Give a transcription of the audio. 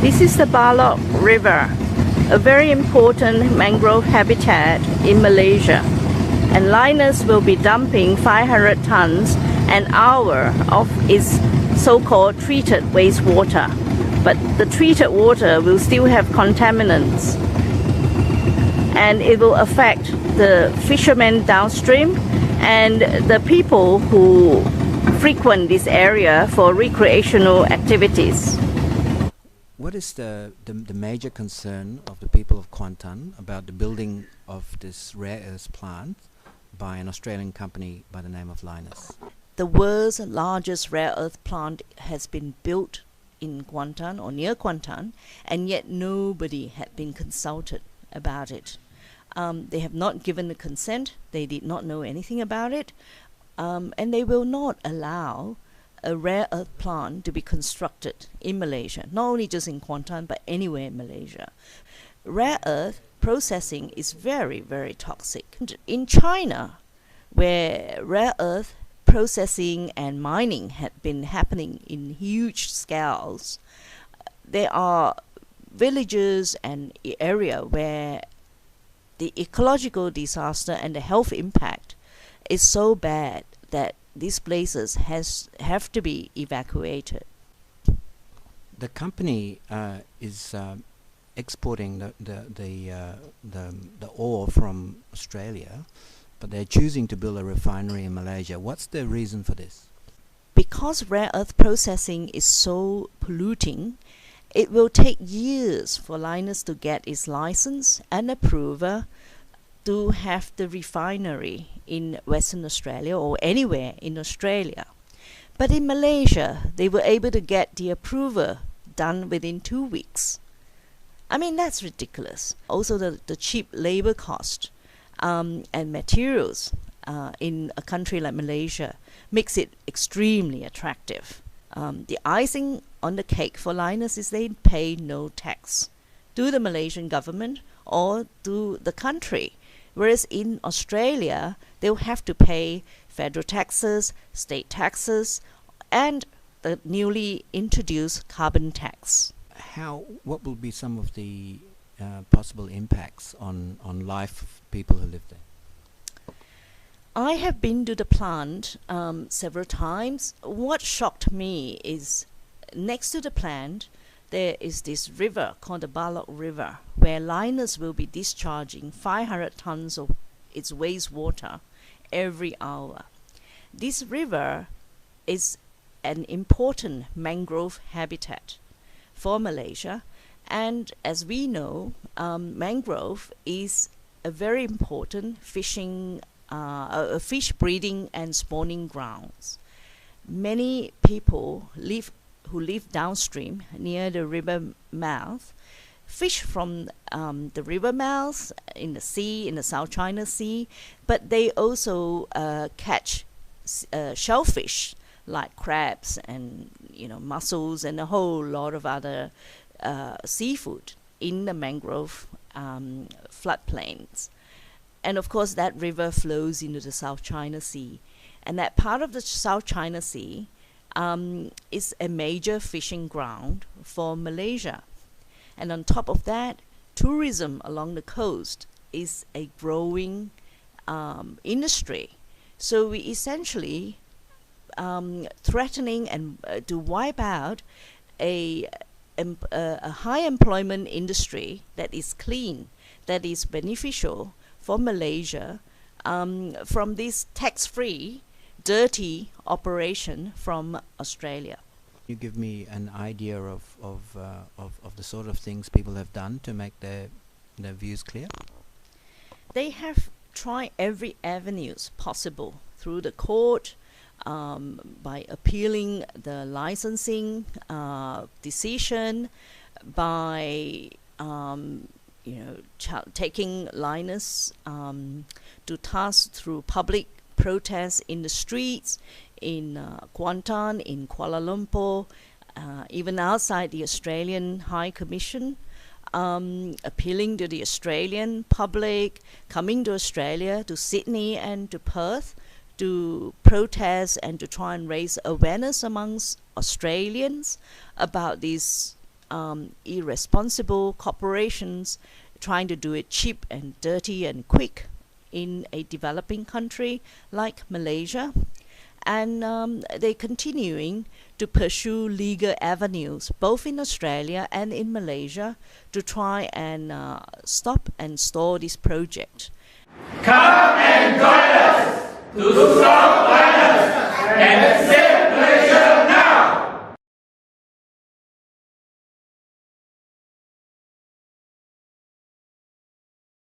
This is the Balok River, a very important mangrove habitat in Malaysia. And Lynas will be dumping 500 tons an hour of its so-called treated wastewater. But the treated water will still have contaminants, and it will affect the fishermen downstream and the people who frequent this area for recreational activities. What is the major concern of the people of Kuantan about the building of this rare earth plant by an Australian company by the name of Lynas? The world's largest rare earth plant has been built in Kuantan or near Kuantan, and yet nobody had been consulted about it. They have not given the consent, they did not know anything about it, and they will not allow a rare earth plant to be constructed in Malaysia, not only just in Kuantan but anywhere in Malaysia. Rare earth processing is very, very toxic. In China, where rare earth processing and mining had been happening in huge scales, there are villages and area where the ecological disaster and the health impact is so bad that these places have to be evacuated. The company is exporting the ore from Australia, but they're choosing to build a refinery in Malaysia. What's the reason for this? Because rare earth processing is so polluting, it will take years for Lynas to get its license and approval to have the refinery in Western Australia or anywhere in Australia. But in Malaysia, they were able to get the approval done within 2 weeks. I mean, that's ridiculous. Also, the cheap labor cost and materials in a country like Malaysia makes it extremely attractive. The icing on the cake for Lynas is they pay no tax to the Malaysian government or to the country. Whereas in Australia, they'll have to pay federal taxes, state taxes, and the newly introduced carbon tax. What will be some of the possible impacts on life of people who live there? I have been to the plant several times. What shocked me is next to the plant, there is this river called the Balok River, where Lynas will be discharging 500 tons of its wastewater every hour. This river is an important mangrove habitat for Malaysia, and as we know, mangrove is a very important fish breeding and spawning grounds. Many people who live downstream near the river mouth fish from the river mouth in the sea, in the South China Sea, but they also catch shellfish like crabs and mussels and a whole lot of other seafood in the mangrove floodplains. And of course that river flows into the South China Sea, and that part of the South China Sea is a major fishing ground for Malaysia. And on top of that, tourism along the coast is a growing industry. So we essentially threatening and to wipe out a high employment industry that is clean, that is beneficial for Malaysia from this tax-free, dirty operation from Australia. You give me an idea of the sort of things people have done to make their views clear? They have tried every avenues possible through the court, by appealing the licensing decision, by taking Lynas to task through public protests in the streets, in Kuantan, in Kuala Lumpur, even outside the Australian High Commission, appealing to the Australian public, coming to Australia, to Sydney and to Perth, to protest and to try and raise awareness amongst Australians about this irresponsible corporations trying to do it cheap and dirty and quick in a developing country like Malaysia. And they're continuing to pursue legal avenues, both in Australia and in Malaysia, to try and stop and stall this project. Come and join us to stop Lynas.